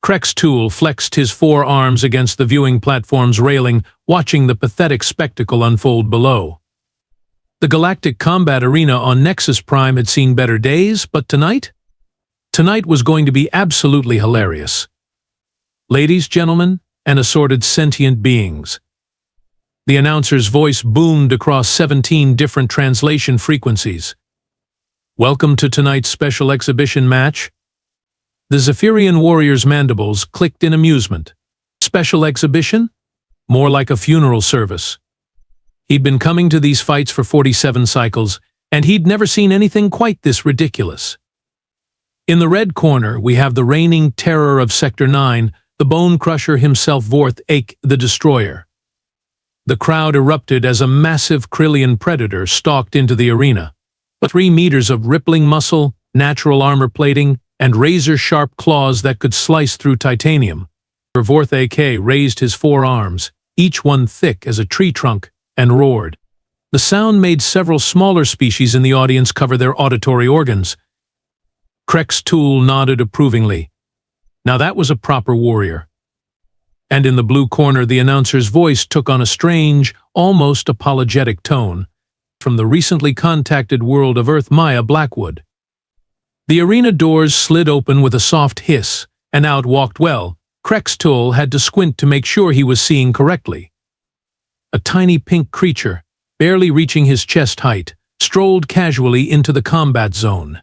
Tool flexed his forearms against the viewing platform's railing, watching the pathetic spectacle unfold below. The Galactic Combat Arena on Nexus Prime had seen better days, but tonight? Tonight was going to be absolutely hilarious. Ladies, gentlemen, and assorted sentient beings. The announcer's voice boomed across 17 different translation frequencies. Welcome to tonight's special exhibition match. The Zephyrian warrior's mandibles clicked in amusement. Special exhibition? More like a funeral service. He'd been coming to these fights for 47 cycles, and he'd never seen anything quite this ridiculous. In the red corner, we have the reigning terror of Sector 9, the bone crusher himself, Vorth the Destroyer. The crowd erupted as a massive Krillian predator stalked into the arena. 3 meters of rippling muscle, natural armor plating, and razor-sharp claws that could slice through titanium. Vorth raised his forearms, each one thick as a tree trunk, and roared. The sound made several smaller species in the audience cover their auditory organs. Tool nodded approvingly. Now that was a proper warrior. And in the blue corner, the announcer's voice took on a strange, almost apologetic tone, from the recently contacted world of Earth, Maya Blackwood. The arena doors slid open with a soft hiss, and out walked, well, Tool had to squint to make sure he was seeing correctly. A tiny pink creature, barely reaching his chest height, strolled casually into the combat zone.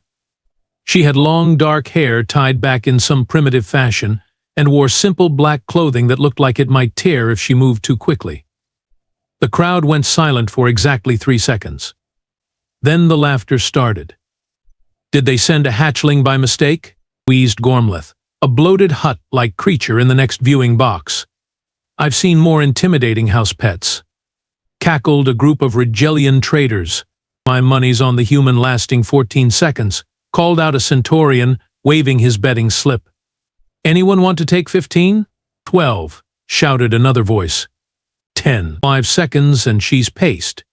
She had long dark hair tied back in some primitive fashion, and wore simple black clothing that looked like it might tear if she moved too quickly. The crowd went silent for exactly 3 seconds. Then the laughter started. Did they send a hatchling by mistake? Wheezed Gormleth, a bloated hut-like creature in the next viewing box. I've seen more intimidating house pets. Cackled a group of Rigelian traders. My money's on the human lasting 14 seconds, called out a Centaurian, waving his betting slip. Anyone want to take 15? 12, shouted another voice. 10. 5 seconds and she's paced.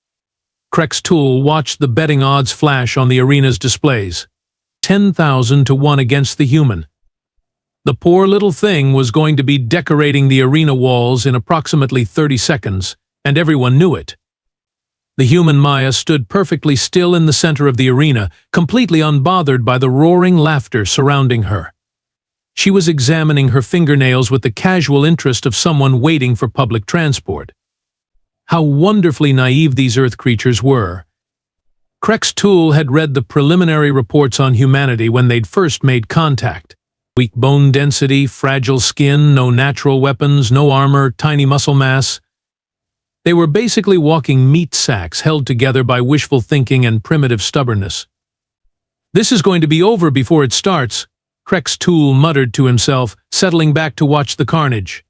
Tool watched the betting odds flash on the arena's displays. 10,000 to 1 against the human. The poor little thing was going to be decorating the arena walls in approximately 30 seconds, and everyone knew it. The human Maya stood perfectly still in the center of the arena, completely unbothered by the roaring laughter surrounding her. She was examining her fingernails with the casual interest of someone waiting for public transport. How wonderfully naive these Earth creatures were. Tool had read the preliminary reports on humanity when they'd first made contact. Weak bone density, fragile skin, no natural weapons, no armor, tiny muscle mass. They were basically walking meat sacks held together by wishful thinking and primitive stubbornness. This is going to be over before it starts, Tool muttered to himself, settling back to watch the carnage.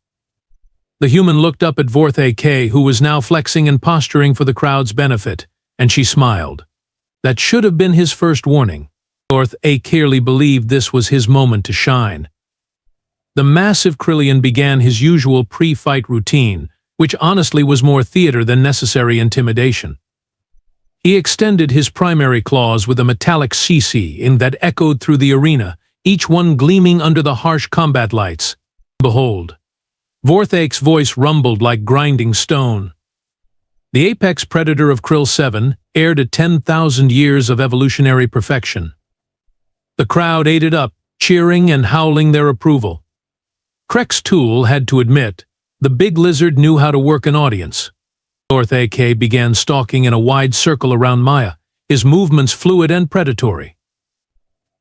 The human looked up at Vorth, who was now flexing and posturing for the crowd's benefit, and she smiled. That should have been his first warning. Vorth clearly believed this was his moment to shine. The massive Krillian began his usual pre-fight routine, which honestly was more theater than necessary intimidation. He extended his primary claws with a metallic CC that echoed through the arena, each one gleaming under the harsh combat lights. Behold. Vorth's voice rumbled like grinding stone. The apex predator of Krill 7, heir to 10,000 years of evolutionary perfection. The crowd ate it up, cheering and howling their approval. Tool had to admit, the big lizard knew how to work an audience. Vorth began stalking in a wide circle around Maya, his movements fluid and predatory.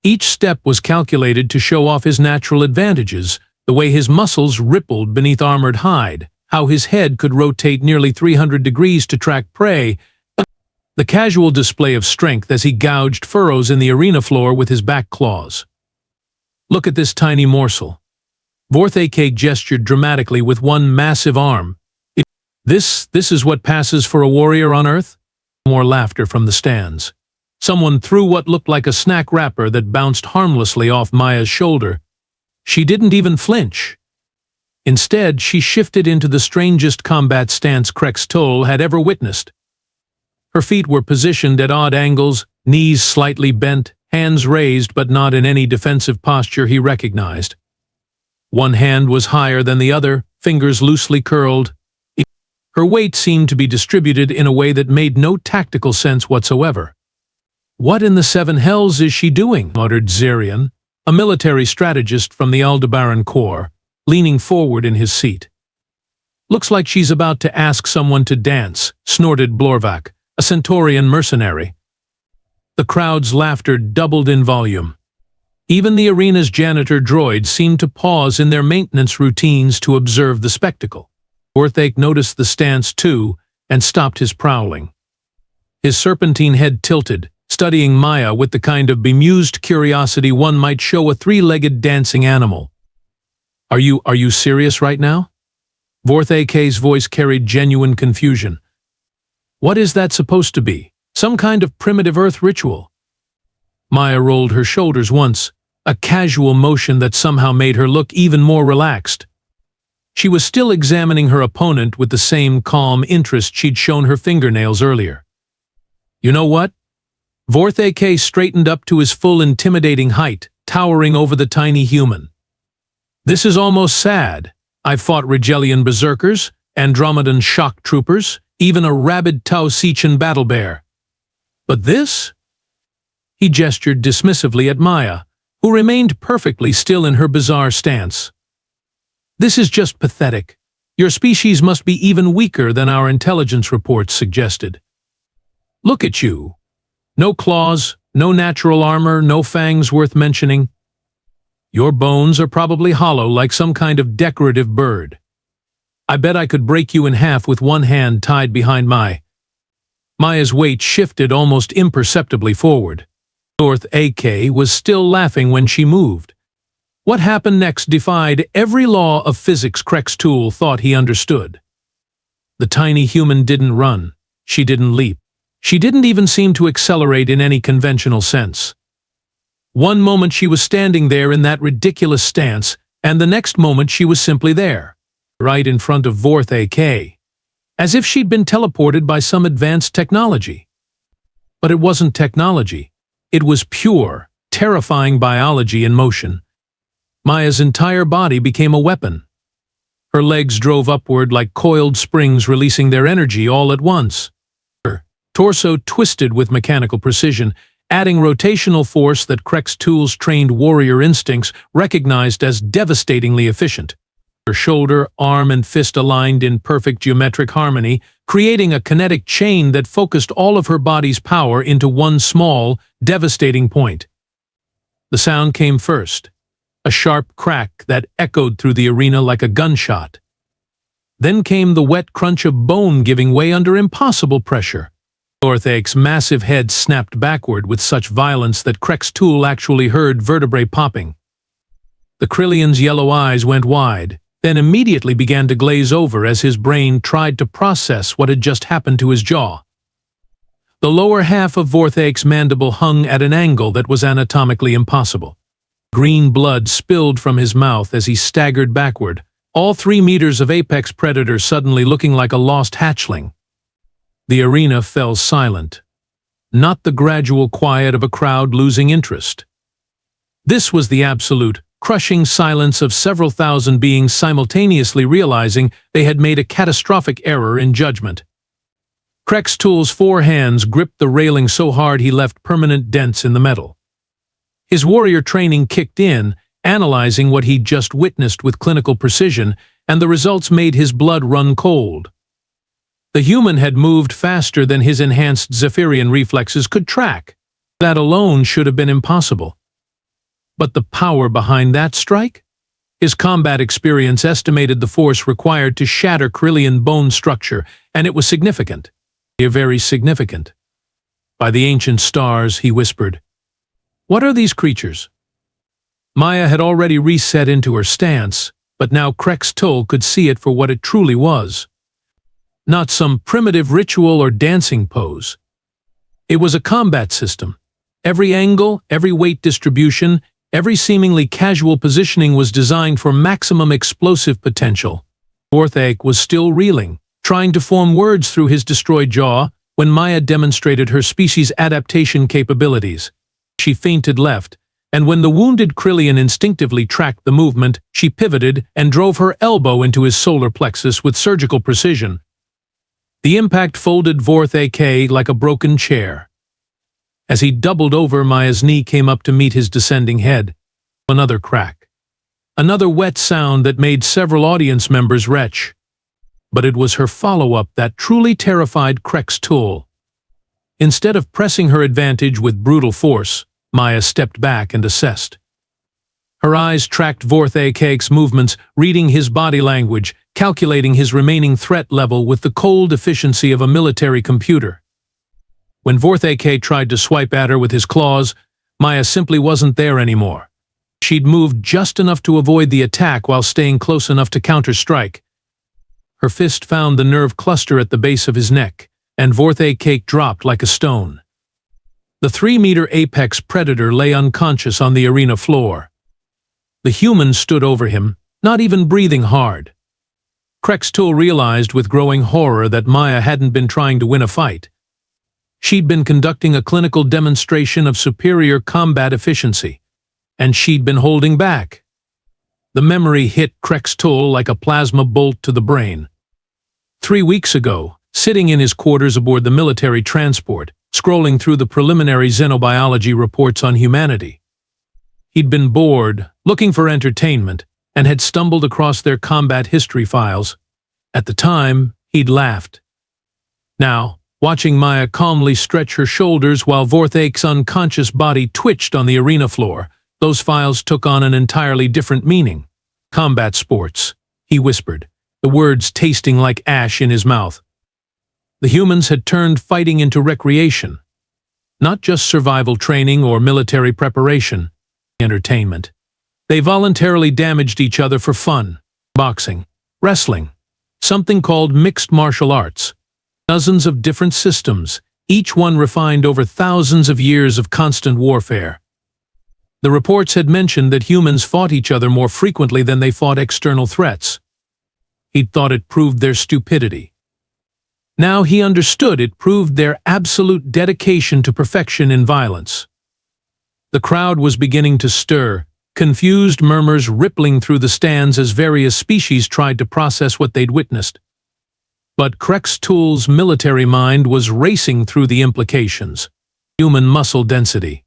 Each step was calculated to show off his natural advantages, the way his muscles rippled beneath armored hide, how his head could rotate nearly 300 degrees to track prey, the casual display of strength as he gouged furrows in the arena floor with his back claws. Look at this tiny morsel. Vorth gestured dramatically with one massive arm. This is what passes for a warrior on Earth? More laughter from the stands. Someone threw what looked like a snack wrapper that bounced harmlessly off Maya's shoulder. She didn't even flinch. Instead, she shifted into the strangest combat stance Tool had ever witnessed. Her feet were positioned at odd angles, knees slightly bent, hands raised but not in any defensive posture he recognized. One hand was higher than the other, fingers loosely curled. Her weight seemed to be distributed in a way that made no tactical sense whatsoever. "What in the seven hells is she doing?" muttered Zarian, a military strategist from the Aldebaran Corps, leaning forward in his seat. "Looks like she's about to ask someone to dance," snorted Blorvak, a Centaurian mercenary. The crowd's laughter doubled in volume. Even the arena's janitor droids seemed to pause in their maintenance routines to observe the spectacle. Vorthake noticed the stance too, and stopped his prowling. His serpentine head tilted, studying Maya with the kind of bemused curiosity one might show a three-legged dancing animal. Are you serious right now?" Vorthake's voice carried genuine confusion. "What is that supposed to be? Some kind of primitive Earth ritual?" Maya rolled her shoulders once, a casual motion that somehow made her look even more relaxed. She was still examining her opponent with the same calm interest she'd shown her fingernails earlier. "You know what?" Vorthake straightened up to his full intimidating height, towering over the tiny human. "This is almost sad. I've fought Rigelian berserkers, Andromedan shock troopers, even a rabid Tau Sechan battle bear. But this?" He gestured dismissively at Maya, who remained perfectly still in her bizarre stance. "This is just pathetic. Your species must be even weaker than our intelligence reports suggested. Look at you. No claws, no natural armor, no fangs worth mentioning. Your bones are probably hollow like some kind of decorative bird. I bet I could break you in half with one hand tied behind Maya's weight shifted almost imperceptibly forward. North AK was still laughing when she moved. What happened next defied every law of physics Krextool thought he understood. The tiny human didn't run. She didn't leap. She didn't even seem to accelerate in any conventional sense. One moment she was standing there in that ridiculous stance, and the next moment she was simply there, right in front of Vorth AK, as if she'd been teleported by some advanced technology. But it wasn't technology. It was pure, terrifying biology in motion. Maya's entire body became a weapon. Her legs drove upward like coiled springs releasing their energy all at once. Her torso twisted with mechanical precision, adding rotational force that Krextool's trained warrior instincts recognized as devastatingly efficient. Her shoulder, arm, and fist aligned in perfect geometric harmony, creating a kinetic chain that focused all of her body's power into one small, devastating point. The sound came first, a sharp crack that echoed through the arena like a gunshot. Then came the wet crunch of bone giving way under impossible pressure. Vorthake's massive head snapped backward with such violence that Krextool actually heard vertebrae popping. The Krillian's yellow eyes went wide, then immediately began to glaze over as his brain tried to process what had just happened to his jaw. The lower half of Vorthake's mandible hung at an angle that was anatomically impossible. Green blood spilled from his mouth as he staggered backward, all 3 meters of apex predator suddenly looking like a lost hatchling. The arena fell silent, not the gradual quiet of a crowd losing interest. This was the absolute, crushing silence of several thousand beings simultaneously realizing they had made a catastrophic error in judgment. Krextool's 4 hands gripped the railing so hard he left permanent dents in the metal. His warrior training kicked in, analyzing what he'd just witnessed with clinical precision, and the results made his blood run cold. The human had moved faster than his enhanced Zephyrian reflexes could track. That alone should have been impossible. But the power behind that strike? His combat experience estimated the force required to shatter Krillian bone structure, and it was significant. Very significant. By the ancient stars, he whispered. What are these creatures? Maya had already reset into her stance, but now Krextool could see it for what it truly was. Not some primitive ritual or dancing pose. It was a combat system. Every angle, every weight distribution, every seemingly casual positioning was designed for maximum explosive potential. Vorthake was still reeling, trying to form words through his destroyed jaw, when Maya demonstrated her species' adaptation capabilities. She feinted left, and when the wounded Krillian instinctively tracked the movement, she pivoted and drove her elbow into his solar plexus with surgical precision. The impact folded Vorth AK like a broken chair. As he doubled over, Maya's knee came up to meet his descending head. Another crack. Another wet sound that made several audience members retch. But it was her follow-up that truly terrified Krex Tool. Instead of pressing her advantage with brutal force, Maya stepped back and assessed. Her eyes tracked Vorth AK's movements, reading his body language, calculating his remaining threat level with the cold efficiency of a military computer. When Vorth AK tried to swipe at her with his claws, Maya simply wasn't there anymore. She'd moved just enough to avoid the attack while staying close enough to counter-strike. Her fist found the nerve cluster at the base of his neck, and Vorth AK dropped like a stone. The 3-meter apex predator lay unconscious on the arena floor. The human stood over him, not even breathing hard. Krex Tool realized with growing horror that Maya hadn't been trying to win a fight. She'd been conducting a clinical demonstration of superior combat efficiency, and she'd been holding back. The memory hit Krex Tool like a plasma bolt to the brain. 3 weeks ago, sitting in his quarters aboard the military transport, scrolling through the preliminary xenobiology reports on humanity. He'd been bored, looking for entertainment, and had stumbled across their combat history files. At the time, he'd laughed. Now, watching Maya calmly stretch her shoulders while Vorth AK's unconscious body twitched on the arena floor, those files took on an entirely different meaning. Combat sports, he whispered, the words tasting like ash in his mouth. The humans had turned fighting into recreation, not just survival training or military preparation, entertainment. They voluntarily damaged each other for fun. Boxing, wrestling, something called mixed martial arts. Dozens of different systems, each one refined over thousands of years of constant warfare. The reports had mentioned that humans fought each other more frequently than they fought external threats. He'd thought it proved their stupidity. Now he understood it proved their absolute dedication to perfection in violence. The crowd was beginning to stir, confused murmurs rippling through the stands as various species tried to process what they'd witnessed. But Krex Tool's military mind was racing through the implications. Human muscle density.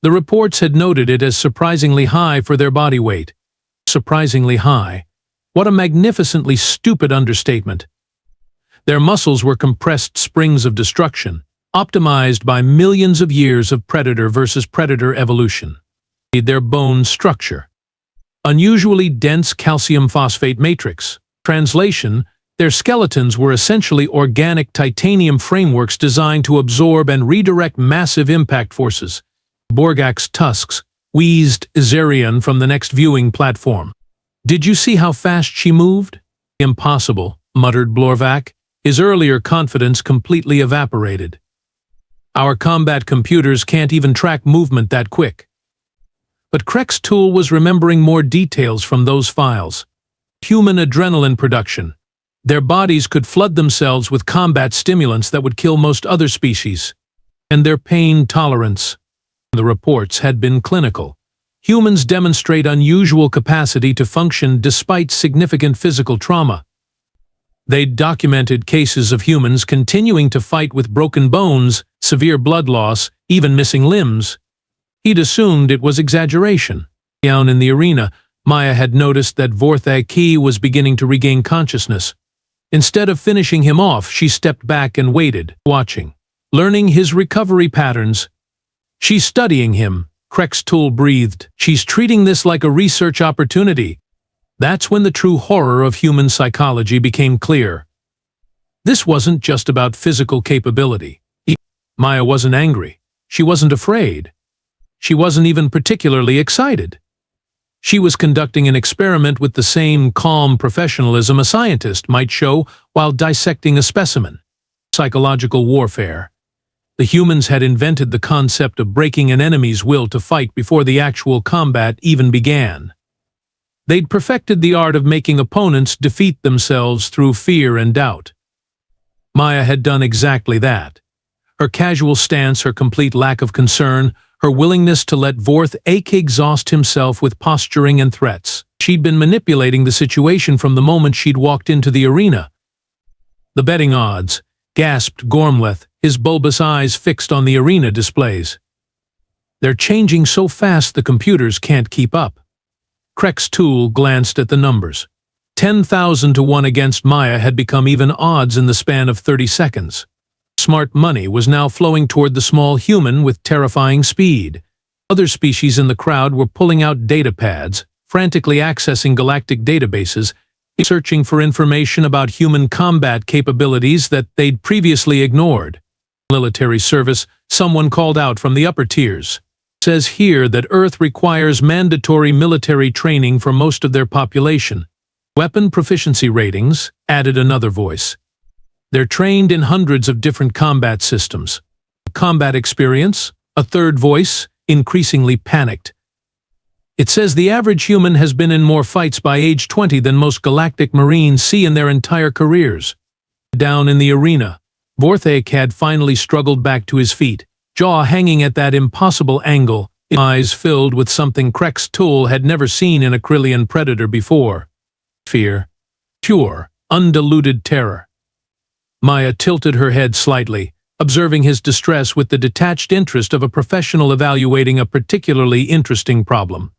The reports had noted it as surprisingly high for their body weight. Surprisingly high. What a magnificently stupid understatement. Their muscles were compressed springs of destruction, optimized by millions of years of predator versus predator evolution. Their bone structure. Unusually dense calcium phosphate matrix. Translation, their skeletons were essentially organic titanium frameworks designed to absorb and redirect massive impact forces. Borgak's tusks wheezed Zerion from the next viewing platform. "Did you see how fast she moved?" "Impossible," muttered Blorvak. His earlier confidence completely evaporated. "Our combat computers can't even track movement that quick." But Krex Tool was remembering more details from those files. Human adrenaline production. Their bodies could flood themselves with combat stimulants that would kill most other species. And their pain tolerance. The reports had been clinical. Humans demonstrate unusual capacity to function despite significant physical trauma. They'd documented cases of humans continuing to fight with broken bones, severe blood loss, even missing limbs. He'd assumed it was exaggeration. Down in the arena, Maya had noticed that Vorth AK was beginning to regain consciousness. Instead of finishing him off, she stepped back and waited, watching, learning his recovery patterns. "She's studying him," Krex Tool breathed. "She's treating this like a research opportunity." That's when the true horror of human psychology became clear. This wasn't just about physical capability. Maya wasn't angry. She wasn't afraid. She wasn't even particularly excited. She was conducting an experiment with the same calm professionalism a scientist might show while dissecting a specimen. Psychological warfare. The humans had invented the concept of breaking an enemy's will to fight before the actual combat even began. They'd perfected the art of making opponents defeat themselves through fear and doubt. Maya had done exactly that. Her casual stance, her complete lack of concern, her willingness to let Vorth Ake exhaust himself with posturing and threats. She'd been manipulating the situation from the moment she'd walked into the arena. "The betting odds," gasped Gormleth, his bulbous eyes fixed on the arena displays. "They're changing so fast the computers can't keep up." Krex Tool glanced at the numbers. 10,000 to 1 against Maya had become even odds in the span of 30 seconds. Smart money was now flowing toward the small human with terrifying speed. Other species in the crowd were pulling out data pads, frantically accessing galactic databases, searching for information about human combat capabilities that they'd previously ignored. Military service, someone called out from the upper tiers. Says here that Earth requires mandatory military training for most of their population. Weapon proficiency ratings, added another voice. They're trained in hundreds of different combat systems. Combat experience, a third voice, increasingly panicked. It says the average human has been in more fights by age 20 than most galactic Marines see in their entire careers. Down in the arena, Vorthake had finally struggled back to his feet, jaw hanging at that impossible angle, eyes filled with something Krex Tool had never seen in a Krillian predator before. Fear. Pure, undiluted terror. Maya tilted her head slightly, observing his distress with the detached interest of a professional evaluating a particularly interesting problem.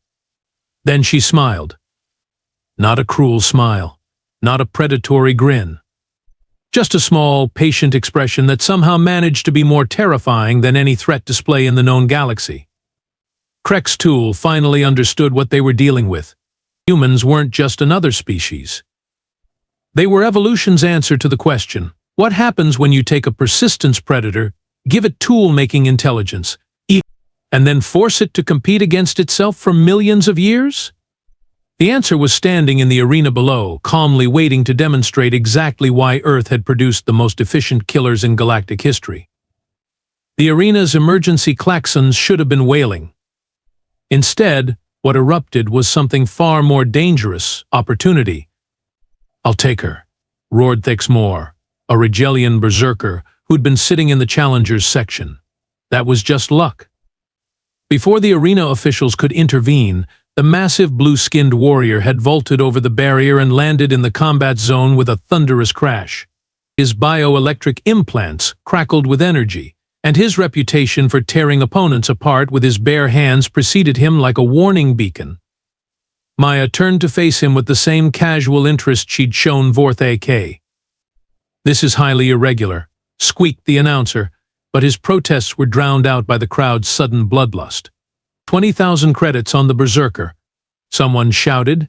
Then she smiled. Not a cruel smile, not a predatory grin. Just a small, patient expression that somehow managed to be more terrifying than any threat display in the known galaxy. Krex Tool finally understood what they were dealing with. Humans weren't just another species. They were evolution's answer to the question, what happens when you take a persistence predator, give it tool-making intelligence, and then force it to compete against itself for millions of years? The answer was standing in the arena below, calmly waiting to demonstrate exactly why Earth had produced the most efficient killers in galactic history. The arena's emergency klaxons should have been wailing. Instead, what erupted was something far more dangerous, opportunity. "I'll take her," roared Thixmore, a Rigelian berserker who'd been sitting in the challengers section. That was just luck. Before the arena officials could intervene, the massive blue-skinned warrior had vaulted over the barrier and landed in the combat zone with a thunderous crash. His bioelectric implants crackled with energy, and his reputation for tearing opponents apart with his bare hands preceded him like a warning beacon. Maya turned to face him with the same casual interest she'd shown Vorth AK. "This is highly irregular," squeaked the announcer, but his protests were drowned out by the crowd's sudden bloodlust. 20,000 credits on the berserker. Someone shouted.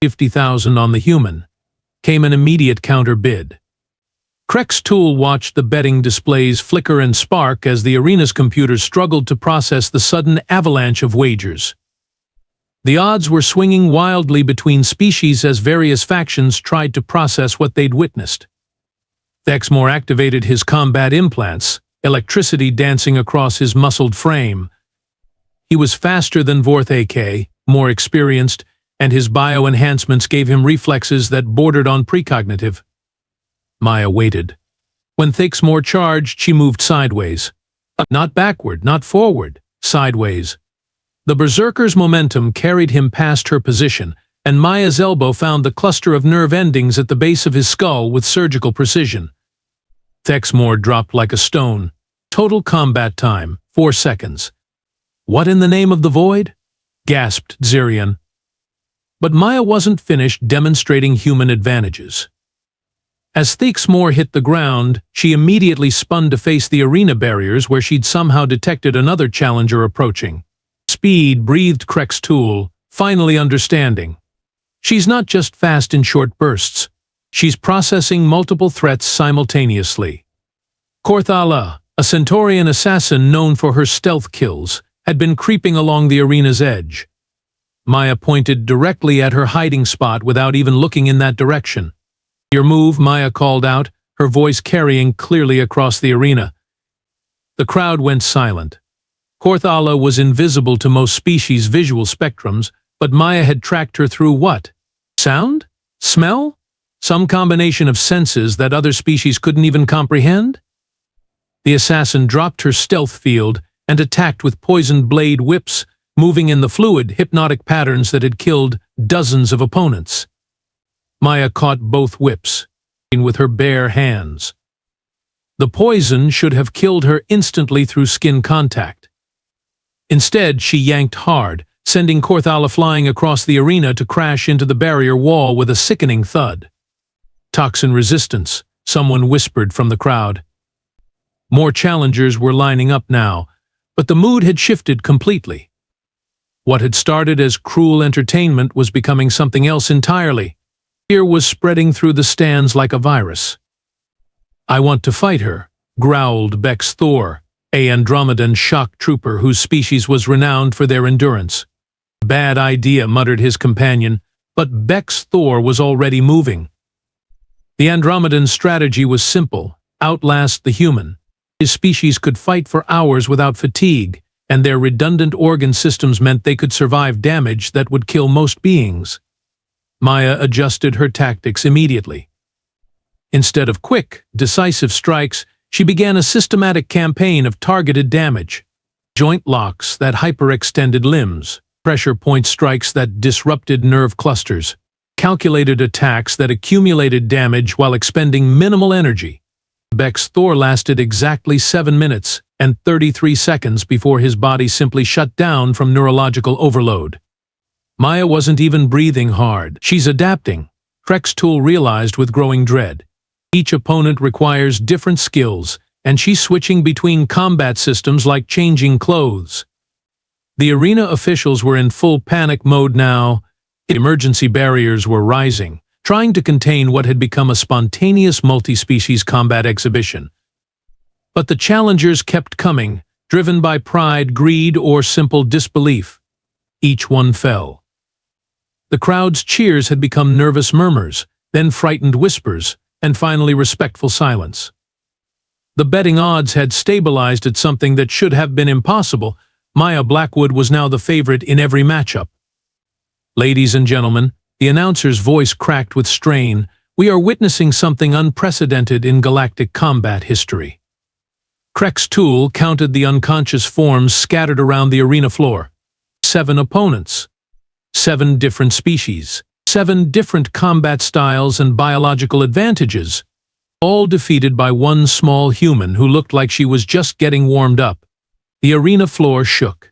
50,000 on the human. Came an immediate counter bid. Krex Tool watched the betting displays flicker and spark as the arena's computers struggled to process the sudden avalanche of wagers. The odds were swinging wildly between species as various factions tried to process what they'd witnessed. Thexmore activated his combat implants, electricity dancing across his muscled frame. He was faster than Vorth AK, more experienced, and his bio-enhancements gave him reflexes that bordered on precognitive. Maya waited. When Thixmore charged, she moved sideways. Not backward, not forward, sideways. The berserker's momentum carried him past her position, and Maya's elbow found the cluster of nerve endings at the base of his skull with surgical precision. Thixmore dropped like a stone. Total combat time, 4 seconds. "What in the name of the void?" gasped Zirian. But Maya wasn't finished demonstrating human advantages. As Thixmore hit the ground, she immediately spun to face the arena barriers where she'd somehow detected another challenger approaching. "Speed," breathed Krex Tool, finally understanding. She's not just fast in short bursts. She's processing multiple threats simultaneously. Korthala, a Centaurian assassin known for her stealth kills, had been creeping along the arena's edge. Maya pointed directly at her hiding spot without even looking in that direction. "Your move," Maya called out, her voice carrying clearly across the arena. The crowd went silent. Korthala was invisible to most species' visual spectrums, but Maya had tracked her through what? Sound? Smell? Some combination of senses that other species couldn't even comprehend? The assassin dropped her stealth field and attacked with poisoned blade whips, moving in the fluid, hypnotic patterns that had killed dozens of opponents. Maya caught both whips with her bare hands. The poison should have killed her instantly through skin contact. Instead, she yanked hard, sending Korthala flying across the arena to crash into the barrier wall with a sickening thud. Toxin resistance, someone whispered from the crowd. More challengers were lining up now, but the mood had shifted completely. What had started as cruel entertainment was becoming something else entirely. Fear was spreading through the stands like a virus. "I want to fight her," growled Bex Thor, a Andromedan shock trooper whose species was renowned for their endurance. "Bad idea," muttered his companion, but Bex Thor was already moving. The Andromedan's strategy was simple: outlast the human. His species could fight for hours without fatigue, and their redundant organ systems meant they could survive damage that would kill most beings. Maya adjusted her tactics immediately. Instead of quick, decisive strikes, she began a systematic campaign of targeted damage. Joint locks that hyperextended limbs, pressure point strikes that disrupted nerve clusters, calculated attacks that accumulated damage while expending minimal energy. Bex Thor lasted exactly 7 minutes and 33 seconds before his body simply shut down from neurological overload. Maya wasn't even breathing hard. "She's adapting," Krextool realized with growing dread. Each opponent requires different skills, and she's switching between combat systems like changing clothes. The arena officials were in full panic mode now. Emergency barriers were rising, trying to contain what had become a spontaneous multi-species combat exhibition. But the challengers kept coming, driven by pride, greed, or simple disbelief. Each one fell. The crowd's cheers had become nervous murmurs, then frightened whispers, and finally respectful silence. The betting odds had stabilized at something that should have been impossible. Maya Blackwood was now the favorite in every matchup. "Ladies and gentlemen," the announcer's voice cracked with strain, "we are witnessing something unprecedented in galactic combat history." Krextool counted the unconscious forms scattered around the arena floor. 7 opponents. 7 different species. 7 different combat styles and biological advantages, all defeated by one small human who looked like she was just getting warmed up. The arena floor shook.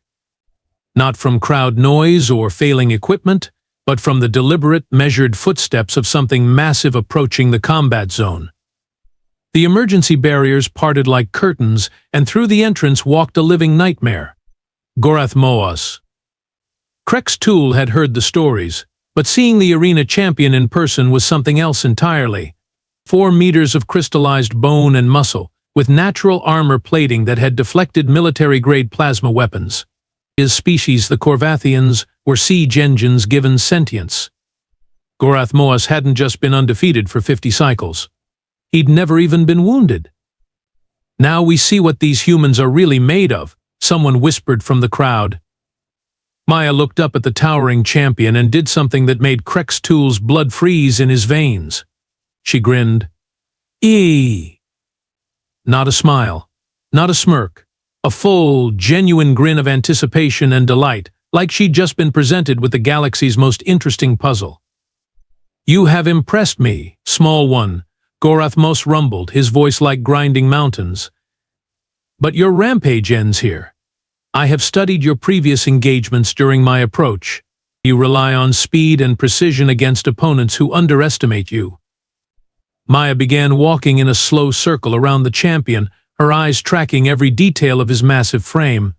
Not from crowd noise or failing equipment, but from the deliberate, measured footsteps of something massive approaching the combat zone. The emergency barriers parted like curtains, and through the entrance walked a living nightmare. Gorath Moas. Krextool had heard the stories, but seeing the arena champion in person was something else entirely. 4 meters of crystallized bone and muscle, with natural armor plating that had deflected military-grade plasma weapons. His species, the Korvathians, were siege engines given sentience. Gorath Moas hadn't just been undefeated for 50 cycles. He'd never even been wounded. "Now we see what these humans are really made of," someone whispered from the crowd. Maya looked up at the towering champion and did something that made Krextool's blood freeze in his veins. She grinned. "Eee!" Not a smile, not a smirk, a full, genuine grin of anticipation and delight, like she'd just been presented with the galaxy's most interesting puzzle. "You have impressed me, small one," Gorath Mos rumbled, his voice like grinding mountains. "But your rampage ends here. I have studied your previous engagements during my approach. You rely on speed and precision against opponents who underestimate you." Maya began walking in a slow circle around the champion, her eyes tracking every detail of his massive frame.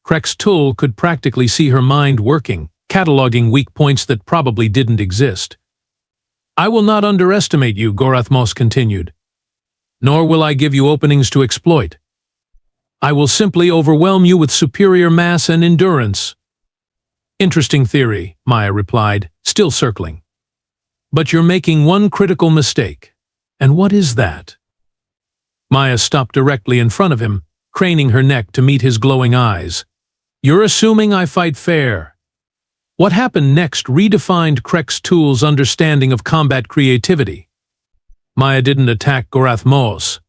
Krextool could practically see her mind working, cataloging weak points that probably didn't exist. "I will not underestimate you," Gorath Mos continued. "Nor will I give you openings to exploit. I will simply overwhelm you with superior mass and endurance." "Interesting theory," Maya replied, still circling. "But you're making one critical mistake." "And what is that?" Maya stopped directly in front of him, craning her neck to meet his glowing eyes. "You're assuming I fight fair." What happened next redefined Krextool's understanding of combat creativity. Maya didn't attack Gorath Mos.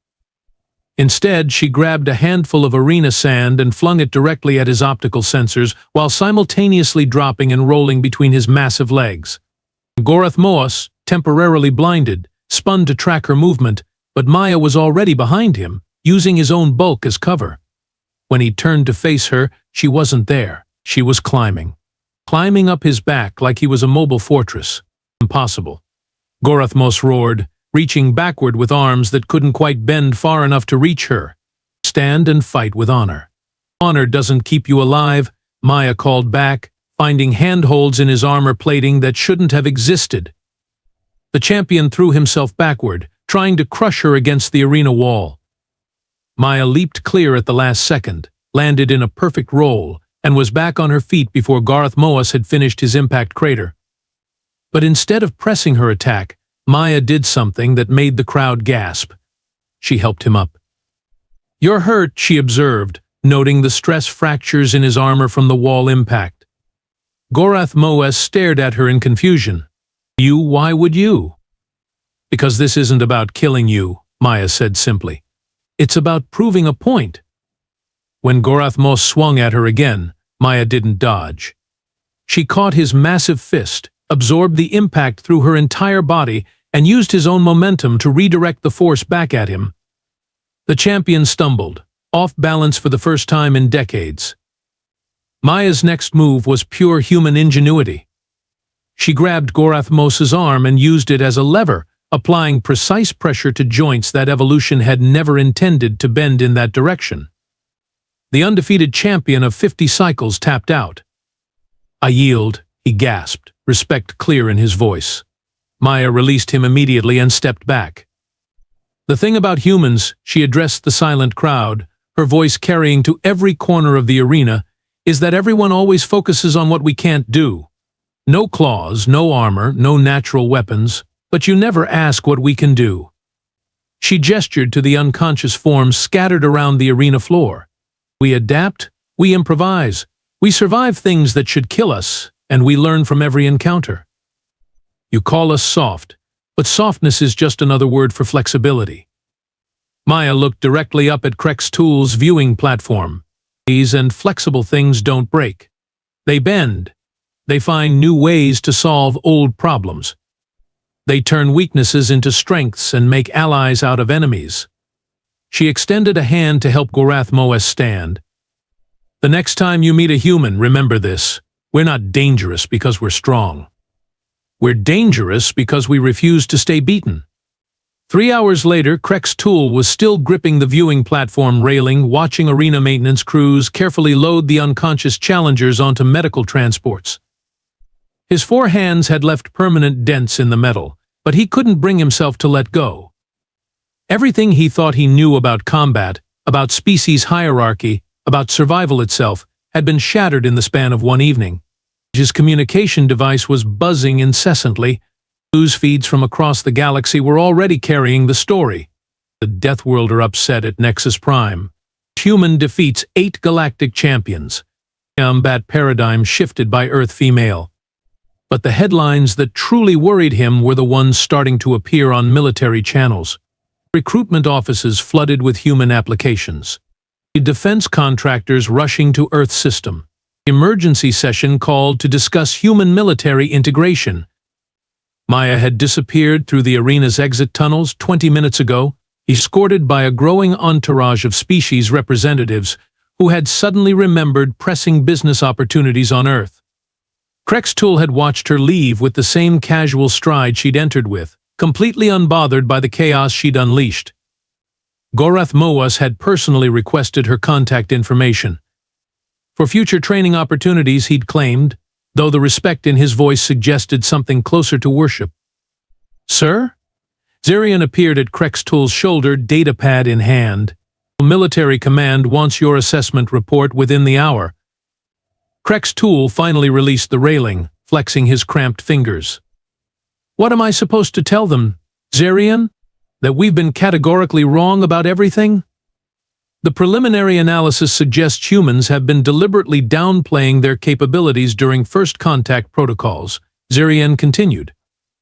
Instead, she grabbed a handful of arena sand and flung it directly at his optical sensors while simultaneously dropping and rolling between his massive legs. Gorath Moas, temporarily blinded, spun to track her movement, but Maya was already behind him, using his own bulk as cover. When he turned to face her, she wasn't there. She was climbing up his back like he was a mobile fortress. Impossible. Gorath Moas roared, reaching backward with arms that couldn't quite bend far enough to reach her. Stand and fight with honor. Honor doesn't keep you alive, Maya called back, finding handholds in his armor plating that shouldn't have existed. The champion threw himself backward, trying to crush her against the arena wall. Maya leaped clear at the last second, landed in a perfect roll, and was back on her feet before Gorath Moas had finished his impact crater. But instead of pressing her attack, Maya did something that made the crowd gasp. She helped him up. "You're hurt," she observed, noting the stress fractures in his armor from the wall impact. Gorath Moas stared at her in confusion. "You? Why would you?" "Because this isn't about killing you," Maya said simply. "It's about proving a point." When Gorath Moas swung at her again, Maya didn't dodge. She caught his massive fist, absorbed the impact through her entire body, and used his own momentum to redirect the force back at him. The champion stumbled, off balance for the first time in decades. Maya's next move was pure human ingenuity. She grabbed Gorath Moas's arm and used it as a lever, applying precise pressure to joints that evolution had never intended to bend in that direction. The undefeated champion of 50 cycles tapped out. "I yield," he gasped, respect clear in his voice. Maya released him immediately and stepped back. "The thing about humans," she addressed the silent crowd, her voice carrying to every corner of the arena, "is that everyone always focuses on what we can't do. No claws, no armor, no natural weapons, but you never ask what we can do." She gestured to the unconscious forms scattered around the arena floor. "We adapt, we improvise, we survive things that should kill us, and we learn from every encounter. You call us soft, but softness is just another word for flexibility." Maya looked directly up at Krextool's viewing platform. "These and flexible things don't break. They bend. They find new ways to solve old problems. They turn weaknesses into strengths and make allies out of enemies." She extended a hand to help Gorath Moas stand. "The next time you meet a human, remember this. We're not dangerous because we're strong. We're dangerous because we refuse to stay beaten." 3 hours later, Krextool was still gripping the viewing platform railing, watching arena maintenance crews carefully load the unconscious challengers onto medical transports. His 4 hands had left permanent dents in the metal, but he couldn't bring himself to let go. Everything he thought he knew about combat, about species hierarchy, about survival itself, had been shattered in the span of one evening. His communication device was buzzing incessantly. News feeds from across the galaxy were already carrying the story. The Deathworlder upset at Nexus Prime. Human defeats 8 galactic champions. Combat paradigm shifted by Earth female. But the headlines that truly worried him were the ones starting to appear on military channels. Recruitment offices flooded with human applications. Defense contractors rushing to Earth system. Emergency session called to discuss human-military integration. Maya had disappeared through the arena's exit tunnels 20 minutes ago, escorted by a growing entourage of species representatives who had suddenly remembered pressing business opportunities on Earth. Krextool had watched her leave with the same casual stride she'd entered with, completely unbothered by the chaos she'd unleashed. Gorath Moas had personally requested her contact information. For future training opportunities, he'd claimed, though the respect in his voice suggested something closer to worship. "Sir?" Zarian appeared at Krextool's shoulder, datapad in hand. "Military command wants your assessment report within the hour." Krextool finally released the railing, flexing his cramped fingers. "What am I supposed to tell them, Zarian? That we've been categorically wrong about everything?" The preliminary analysis suggests humans have been deliberately downplaying their capabilities during first contact protocols, Zarian continued.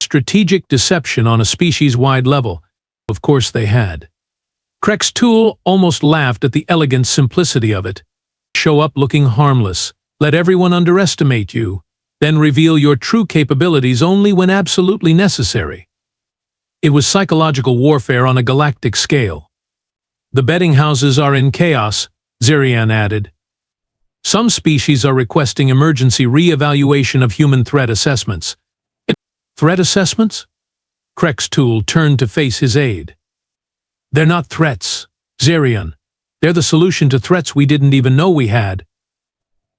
Strategic deception on a species-wide level. Of course they had. Krex Tool almost laughed at the elegant simplicity of it. Show up looking harmless, let everyone underestimate you, then reveal your true capabilities only when absolutely necessary. It was psychological warfare on a galactic scale. The betting houses are in chaos, Zirian added. Some species are requesting emergency re-evaluation of human threat assessments. Threat assessments? Krex Tool turned to face his aide. They're not threats, Zirian. They're the solution to threats we didn't even know we had.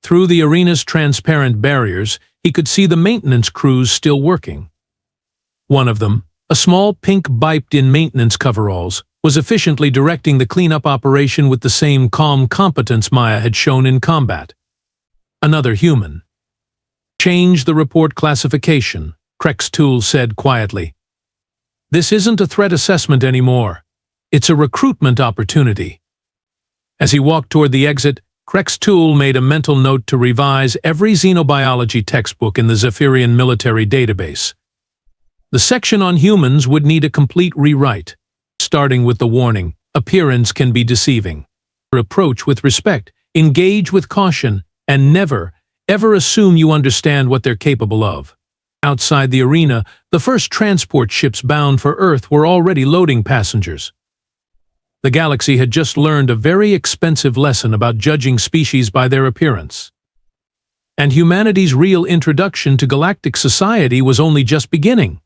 Through the arena's transparent barriers, he could see the maintenance crews still working. One of them, a small pink biped-in maintenance coveralls, was efficiently directing the cleanup operation with the same calm competence Maya had shown in combat. Another human. Change the report classification, Krex Tool said quietly. This isn't a threat assessment anymore. It's a recruitment opportunity. As he walked toward the exit, Krex Tool made a mental note to revise every xenobiology textbook in the Zephyrian military database. The section on humans would need a complete rewrite, starting with the warning, appearance can be deceiving. Approach with respect, engage with caution, and never, ever assume you understand what they're capable of. Outside the arena, the first transport ships bound for Earth were already loading passengers. The galaxy had just learned a very expensive lesson about judging species by their appearance. And humanity's real introduction to galactic society was only just beginning.